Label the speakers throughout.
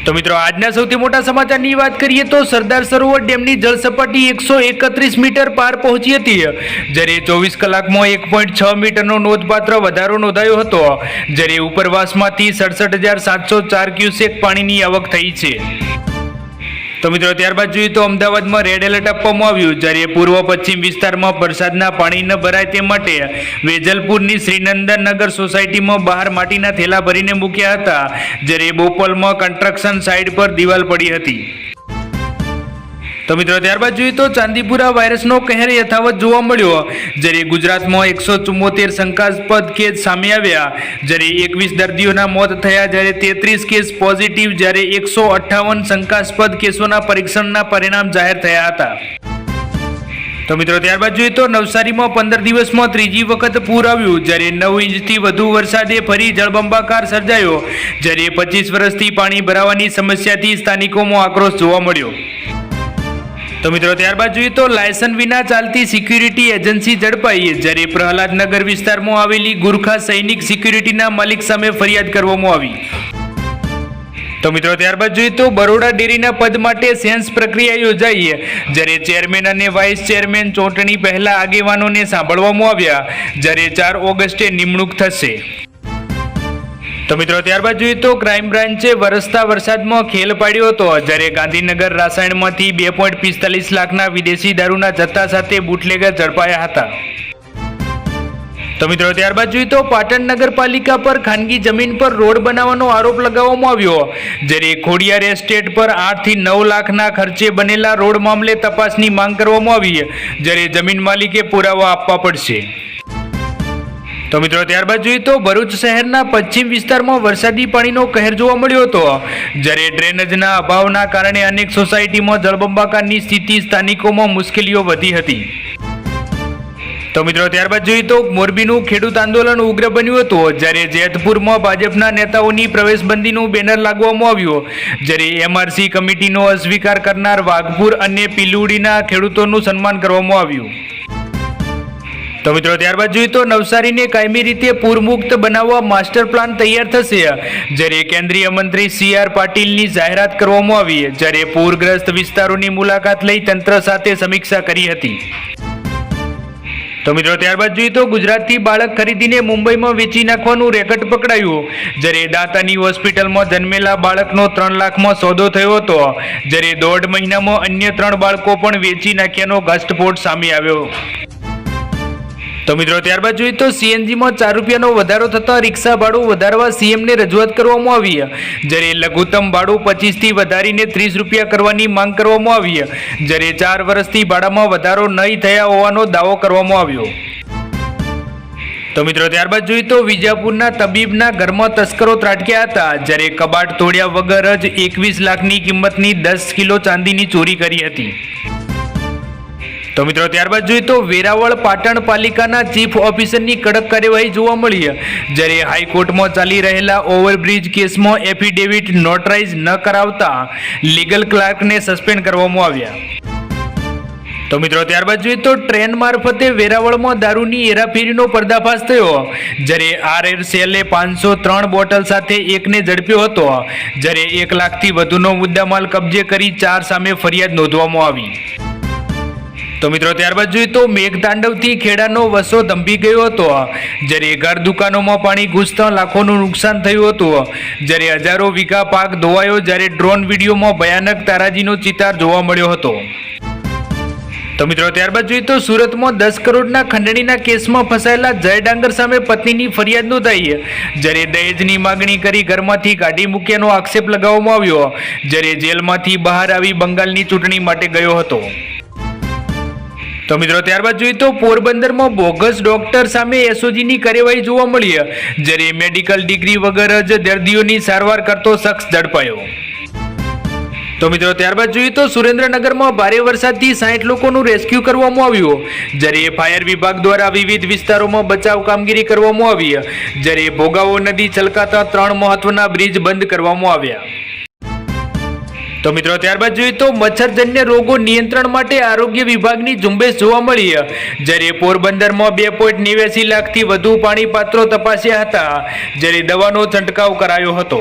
Speaker 1: તો મિત્રો આજના સૌથી મોટા સમાચારની વાત કરીએ તો સરદાર સરોવર ડેમની જળસપાટી 131 મીટર પાર પહોંચી હતી, જ્યારે 24 કલાકમાં 1.6 મીટરનો નોંધપાત્ર વધારો નોંધાયો હતો, જ્યારે ઉપરવાસમાંથી 67,704 ક્યુસેક પાણીની આવક થઈ છે। તો મિત્રો ત્યારબાદ જોઈએ તો અમદાવાદમાં રેડ એલર્ટ આપવામાં આવ્યું, જ્યારે પૂર્વ પશ્ચિમ વિસ્તારમાં વરસાદના પાણી ન ભરાય તે માટે વેજલપુરની શ્રીનંદનનગર સોસાયટીમાં બહાર માટીના થેલા ભરીને મૂક્યા હતા, જ્યારે બોપલમાં કન્સ્ટ્રક્શન સાઇટ પર દિવાલ પડી હતી। તો મિત્રો ત્યારબાદ જોઈએ તો ચાંદીપુરા વાયરસનો કહેર યથાવત જોવા મળ્યો, જ્યારે ગુજરાતમાં 174 શંકાસ્પદ કેસ સામે આવ્યા, જ્યારે 21 દર્દીઓના મોત થયા, જ્યારે 33 કેસ પોઝિટિવ, જ્યારે 158 શંકાસ્પદ કેસોના પરીક્ષણના પરિણામ જાહેર થયા હતા। તો મિત્રો ત્યારબાદ જોઈએ તો નવસારીમાં 15 દિવસમાં ત્રીજી વખત પૂર આવ્યું, જ્યારે 9 ઇંચથી વધુ વરસાદે ફરી જળબંબાકાર સર્જાયો, જ્યારે 25 વર્ષથી પાણી ભરાવાની સમસ્યાથી સ્થાનિકોમાં આક્રોશ જોવા મળ્યો। તો મિત્રો ત્યારબાદ જોઈએ તો લાયસન્સ વિના ચાલતી સિક્યુરિટી એજન્સી ઝડપાઈ, જ્યારે પ્રહલાદનગર વિસ્તારમાં આવેલી ગુરખા સૈનિક સિક્યુરિટીના માલિક સામે ફરિયાદ કરવામાં આવી। તો મિત્રો ત્યારબાદ જોઈએ તો બરોડા ડેરીના પદ માટે સેન્સ પ્રક્રિયા યોજાઈ, જ્યારે ચેરમેન અને વાઇસ ચેરમેન ચૂંટણી પહેલા આગેવાનોને સાંભળવામાં આવ્યા, જ્યારે 4 ઓગસ્ટે નિમણૂક થશે। તો મિત્રો ત્યારબાદ જોઈએ તો ક્રાઇમ બ્રાન્ચે વરસતા વરસાદમાં ખેલ પાડ્યો હતો, જ્યારે ગાંધીનગર રાસાયણમાંથી 2.45 લાખના વિદેશી દારૂના જથ્થા સાથે બુટલેગર ઝડપાયા હતા। તો મિત્રો ત્યારબાદ જોઈએ તો પાટણ નગરપાલિકા પર ખાનગી જમીન પર રોડ બનાવવાનો આરોપ લગાવવામાં આવ્યો, જ્યારે ખોડિયાર એસ્ટેટ પર 8 થી 9 લાખના ખર્ચે બનેલા રોડ મામલે તપાસની માંગ કરવામાં આવી, જ્યારે જમીન માલિકે પુરાવા આપવા પડશે। તો મિત્રો ત્યારબાદ જોઈએ તો ભરૂચ શહેરના પશ્ચિમ વિસ્તારમાં વરસાદી પાણીનો કહેર જોવા મળ્યો હતો, જ્યારે ડ્રેનેજના અભાવના કારણે અનેક સોસાયટીમાં જળબંબાકારની સ્થિતિ, સ્થાનિકોમાં મુશ્કેલીઓ વધી હતી। તો મિત્રો ત્યારબાદ જોઈએ તો મોરબીનું ખેડૂત આંદોલન ઉગ્ર બન્યું હતું, જ્યારે જેતપુરમાં ભાજપના નેતાઓની પ્રવેશબંધીનું બેનર લાગવામાં આવ્યું, જ્યારે એમઆરસી કમિટીનો અસ્વીકાર કરનાર વાઘપુર અને પીલુડીના ખેડૂતોનું સન્માન કરવામાં આવ્યું। તો મિત્રો ત્યારબાદ જોઈએ તો નવસારીને કાયમી રીતે પૂરમુક્ત બનાવવા માસ્ટર પ્લાન તૈયાર થશે, જ્યારે કેન્દ્રીય મંત્રી CR પાટીલની જાહેરાત કરવામાં આવી, જ્યારે પૂરગ્રસ્ત વિસ્તારોની મુલાકાત લઈ તંત્ર સાથે સમીક્ષા કરી હતી। તો મિત્રો ત્યારબાદ જોઈએ તો ગુજરાતથી બાળક ખરીદીને મુંબઈમાં વેચી નાખવાનું રેકેટ પકડાયું, જ્યારે દાંતાની હોસ્પિટલમાં જન્મેલા બાળકનો 3 લાખમાં સોદો થયો હતો, જ્યારે 1.5 મહિનામાં અન્ય 3 બાળકો પણ વેચી નાખ્યાનો ઘટસ્ફોટ સામે આવ્યો। તો મિત્રો ત્યારબાદ જોઈએ તો CNGમાં 4 રૂપિયાનો વધારો થતાં રિક્ષા ભાડું વધારવા CMને રજૂઆત કરવામાં આવી, જ્યારે લઘુત્તમ ભાડું 25 થી વધારીને 30 રૂપિયા કરવાની માંગ કરવામાં આવી, જ્યારે 4 વર્ષથી ભાડામાં વધારો નહીં થયા હોવાનો દાવો કરવામાં આવ્યો। તો મિત્રો ત્યારબાદ જોઈએ તો વિજાપુરના તબીબના ઘરમાં તસ્કરો ત્રાટક્યા હતા, જ્યારે કબાટ તોડ્યા વગર જ 21 લાખની કિંમતની 10 કિલો ચાંદીની ચોરી કરી હતી। તો મિત્રો ત્યારબાદ જોઈએ તો વેરાવળ પાટણ પાલિકાના ચીફ ઓફિસરની કડક કાર્યવાહી જોવા મળી, જ્યારે હાઈકોર્ટમાં ચાલી રહેલા ઓવરબ્રિજ કેસમાં એફિડેવિટ નોટરાઇઝ ન કરાવતા લીગલ ક્લાર્કને સસ્પેન્ડ કરવામાં આવ્યા। તો મિત્રો ત્યારબાદ જોઈએ તો ટ્રેન મારફતે વેરાવળમાં દારૂની હેરાફેરીનો પર્દાફાશ થયો, જ્યારે RR સેલે 503 બોટલ સાથે એકને ઝડપ્યો હતો, જ્યારે 1 લાખથી વધુનો મુદ્દામાલ કબજે કરી 4 સામે ફરિયાદ નોંધવામાં આવી। તો મિત્રો ત્યારબાદ જોઈએ તો મેઘતાંડવથી ખેડાનો વસો ધંભી ગયો હતો, જ્યારે ઘર દુકાનોમાં પાણી ઘૂસતા લાખોનું નુકસાન થયું હતું, જ્યારે હજારો વીઘા પાક ધોવાયો, જ્યારે ડ્રોન વિડીયોમાં ભયાનક તારાજીનો ચિતાર જોવા મળ્યો હતો। તો મિત્રો ત્યારબાદ જોઈએ તો સુરતમાં 10 કરોડના ખંડણીના કેસમાં ફસાયેલા જય ડાંગર સામે પત્નીની ફરિયાદ નોંધાઈ, જ્યારે દહેજની માગણી કરી ઘરમાંથી કાઢી મૂક્યાનો આક્ષેપ લગાવવામાં આવ્યો, જ્યારે જેલમાંથી બહાર આવી બંગાળની ચૂંટણી માટે ગયો હતો। તો મિત્રો ત્યારબાદ જોઈએ તો પોરબંદરમાં બોગસ ડોક્ટર સામે SOGની કાર્યવાહી જોવા મળી, જ્યારે મેડિકલ ડિગ્રી વગર જ દર્દીઓની સારવાર કરતો શખ્સ ઝડપાયો। તો મિત્રો ત્યારબાદ જોઈએ તો સુરેન્દ્રનગરમાં ભારે વરસાદથી 60 લોકોનું રેસ્ક્યુ કરવામાં આવ્યું, જ્યારે ફાયર વિભાગ દ્વારા વિવિધ વિસ્તારોમાં બચાવ કામગીરી કરવામાં આવી, જ્યારે ભોગાવો નદી છલકાતા 3 મહત્વના બ્રિજ બંધ કરવામાં આવ્યા। તો મિત્રો ત્યારબાદ જોઈએ તો મચ્છરજન્ય રોગો નિયંત્રણ માટે આરોગ્ય વિભાગની ઝુંબેશ જોવા મળી, જ્યારે પોરબંદરમાં 2.89 લાખથી વધુ પાણી પાત્રો તપાસ્યા હતા, જ્યારે દવાનો છંટકાવ કરાયો હતો।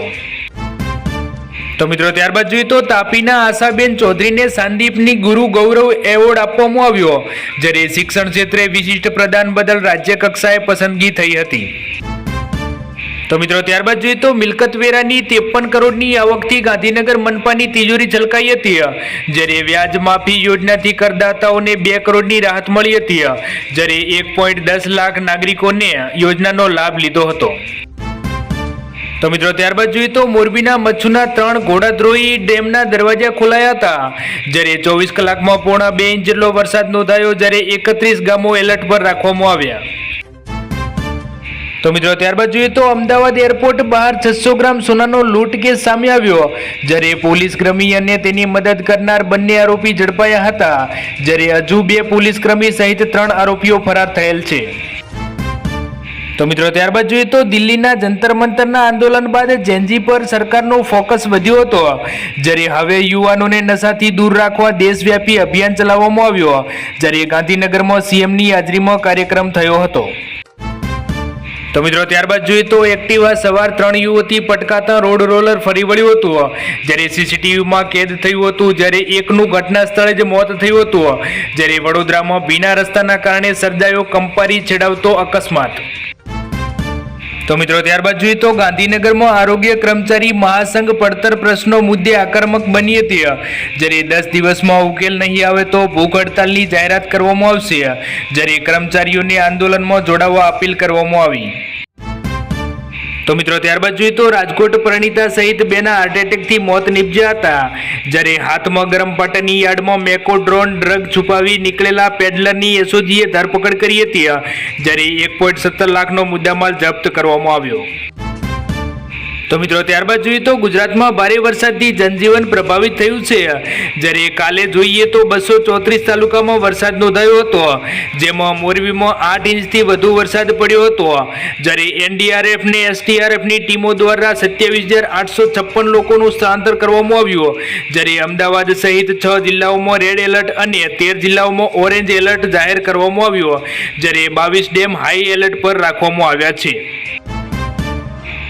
Speaker 1: તો મિત્રો ત્યારબાદ જોઈએ તો તાપીના આશાબેન ચૌધરીને સાંદીપની ગુરુ ગૌરવ એવોર્ડ આપવામાં આવ્યો, જ્યારે શિક્ષણ ક્ષેત્રે વિશિષ્ટ પ્રદાન બદલ રાજ્ય કક્ષાએ પસંદગી થઈ હતી. તો મિત્રો ત્યારબાદ જોઈએ તો મિલકત વેરાની 53 કરોડની આવકથી ગાંધીનગર મનપાની તિજોરી છલકાઈ હતી, જ્યારે વ્યાજ માફી યોજનાથી કરદાતાઓને 2 કરોડની રાહત મળી હતી, જ્યારે 1.10 લાખ નાગરિકોને યોજનાનો લાભ લીધો હતો. તો મિત્રો ત્યારબાદ જોઈએ તો મોરબીના મચ્છુના 3 ઘોડાદ્રોહી ડેમના દરવાજા ખોલાયા હતા, જ્યારે 24 કલાકમાં પોણા 2 ઇંચ જેટલો વરસાદ નોંધાયો, જ્યારે 31 ગામો એલર્ટ પર રાખવામાં આવ્યા. તો મિત્રો ત્યારબાદ જોઈએ તો અમદાવાદ એરપોર્ટ બહાર 600 ગ્રામ સોનાનો લૂંટ કેસ સામે આવ્યો, જ્યારે પોલીસ કર્મી અને તેની મદદ કરનાર બંને આરોપી ઝડપાયા હતા, જ્યારે હજુ 2 પોલીસ કર્મી સહિત 3 આરોપીઓ ફરાર થયેલ છે. તો મિત્રો ત્યારબાદ જોઈએ તો દિલ્હીના જંતર મંતરના આંદોલન બાદ જેન્ઝી પર સરકારનો ફોકસ વધ્યો હતો, જ્યારે હવે યુવાનોને નશાથી દૂર રાખવા દેશવ્યાપી અભિયાન ચલાવવામાં આવ્યો, જ્યારે ગાંધીનગરમાં સીએમની હાજરીમાં કાર્યક્રમ થયો હતો. તો મિત્રો ત્યારબાદ જોઈએ તો એક્ટિવા સવાર 3 યુવતી પટકાતા રોડ રોલર ફરી વળ્યું હતું, જ્યારે સીસીટીવીમાં કેદ થયું હતું, જ્યારે એકનું ઘટના સ્થળે જ મોત થયું હતું, જ્યારે વડોદરામાં ભીના રસ્તાના કારણે સર્જાયો કંપારી છેડાવતો અકસ્માત. તો મિત્રો ત્યારબાદ જોઈએ તો ગાંધીનગરમાં આરોગ્ય કર્મચારી મહાસંઘ પડતર પ્રશ્નો મુદ્દે આક્રમક બની હતી, જ્યારે 10 દિવસમાં ઉકેલ નહીં આવે તો ભૂખ હડતાલની જાહેરાત કરવામાં આવશે, જ્યારે કર્મચારીઓને આંદોલનમાં જોડાવા અપીલ કરવામાં આવી. તો મિત્રો ત્યારબાદ જોઈએ તો રાજકોટ પરિણીતા સહિત 2ના હાર્ટ એટેકથી મોત નિપજ્યા હતા, જ્યારે હાથમાં ગરમ પાટણની યાર્ડમાં મેકો ડ્રોન ડ્રગ છુપાવી નીકળેલા પેડલરની એસઓજીએ ધરપકડ કરી હતી, જ્યારે 1.17 લાખનો મુદ્દામાલ જપ્ત કરવામાં આવ્યો. તો મિત્રો ત્યારબાદ જોઈએ તો ગુજરાતમાં ભારે વરસાદથી જનજીવન પ્રભાવિત થયું છે, જ્યારે કાલે જોઈએ તો 234 તાલુકામાં વરસાદ નોંધાયો હતો, જેમાં મોરબીમાં 8 ઇંચથી વધુ વરસાદ પડ્યો હતો, જ્યારે એનડીઆરએફ ને એસટીઆરએફની ટીમો દ્વારા 27,856 લોકોનું સ્થળાંતર કરવામાં આવ્યું, જ્યારે અમદાવાદ સહિત 6 જિલ્લાઓમાં રેડ એલર્ટ અને 13 જિલ્લાઓમાં ઓરેન્જ એલર્ટ જાહેર કરવામાં આવ્યું, જ્યારે 22 ડેમ હાઈ એલર્ટ પર રાખવામાં આવ્યા છે.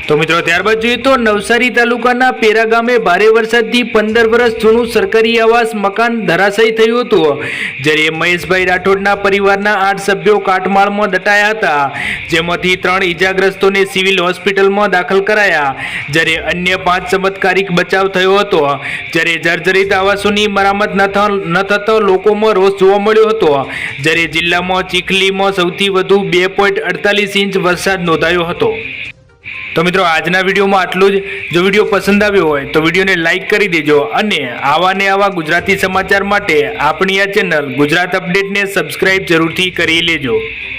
Speaker 1: તો મિત્રો ત્યારબાદ જોઈએ તો નવસારી તાલુકાના પેરા ગામે ભારે વરસાદથી 15 વર્ષ જૂનું સરકારી આવાસ મકાન ધરાશાયી થયું હતું, જ્યારે મહેશભાઈ રાઠોડના પરિવારના 8 સભ્યો કાટમાળમાં દટાયા હતા, જેમાંથી 3 ઇજાગ્રસ્તોને સિવિલ હોસ્પિટલમાં દાખલ કરાયા, જ્યારે અન્ય 5 ચમત્કારિક બચાવ થયો હતો, જ્યારે જર્જરિત આવાસોની મરામત ન થતા લોકોમાં રોષ જોવા મળ્યો હતો, જ્યારે જિલ્લામાં ચીખલીમાં સૌથી વધુ 2.48 ઇંચ વરસાદ નોંધાયો હતો. તો મિત્રો આજના વિડીયોમાં આટલું જ. જો વિડીયો પસંદ આવ્યો હોય તો વિડીયોને લાઇક કરી દેજો, અને આવા ગુજરાતી સમાચાર માટે આપણી આ ચેનલ ગુજરાત અપડેટને સબસ્ક્રાઇબ જરૂરથી કરી લેજો.